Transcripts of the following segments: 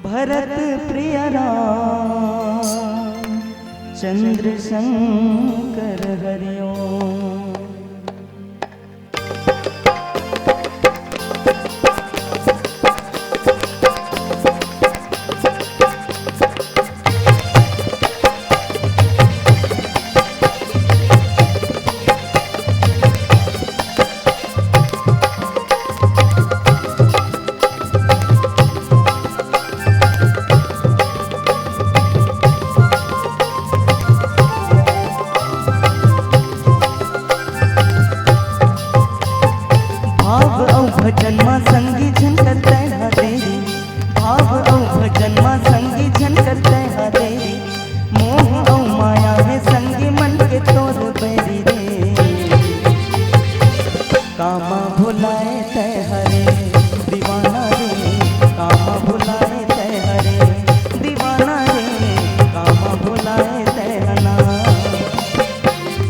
भरत प्रिय राम चंद्र शंकर हरि ओम। भजन मां संगी झन करते हा देरी, भाव औ भजन मां संगी झन करते हा देरी, मोह औ माया है संगी मन के तोर बैरी रे। कामा भुलाए तै हरे दीवाना रे, कामा भुलाए तै हरे दीवाना रे, कामा भुलाए तै हना।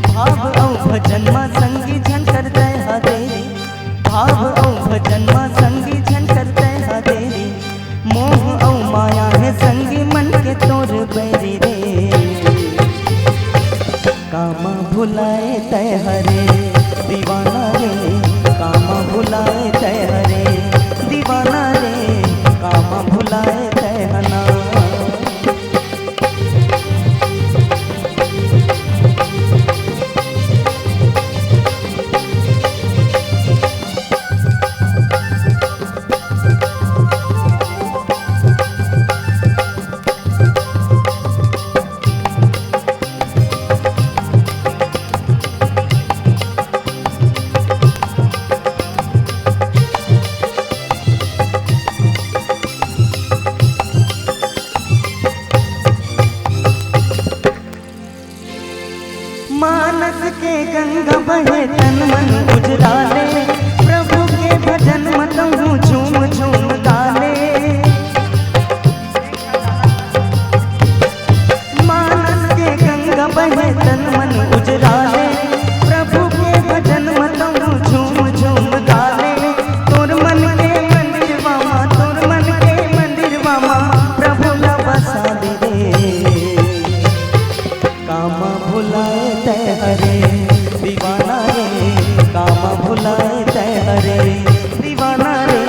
भाव औ भजन मां संगी झन करते हा देरी, भाव औ भजन मां संगी झन करते हा देरी, मोह औ माया है संगी मन के तोर बैरी रे। कामा भुलाए तै हरे दीवाना रे, कामा भुलाए तै हरे दीवाना रे, कामा भुलाए तै हना। मानस के गंगा बहे तन मन उजराले, प्रभु के भजन मतहूँ झूम झूम गाले। मानस के गंगा बहे तन मन उजराले, प्रभु के भजन मतहूँ झूम झूम गाले। तोर मन के मंदिर वामा, तोर मन के मंदिर वामा, प्रभु ला बसा दे रे। कामा भुलाए तै हरे दीवाना रे, कामा भुलाए तै हरे दीवाना रे,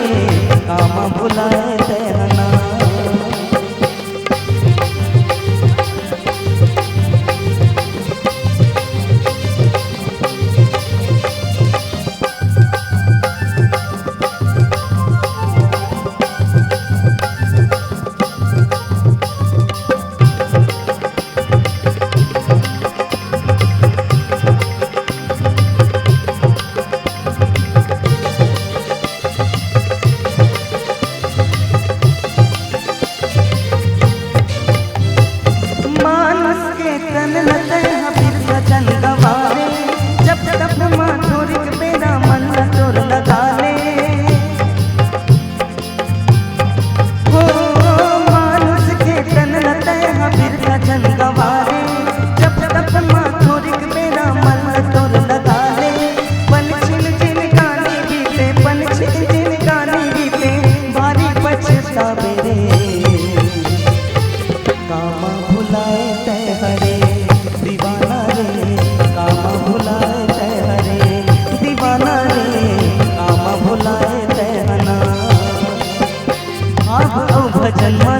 कामा भुलाए तै हना। कामा भुलाए तै हरे दीवाना रे, कामा भुलाए तै हरे दीवाना रे, कामा भुलाए तै हना। भाव औ भजन मां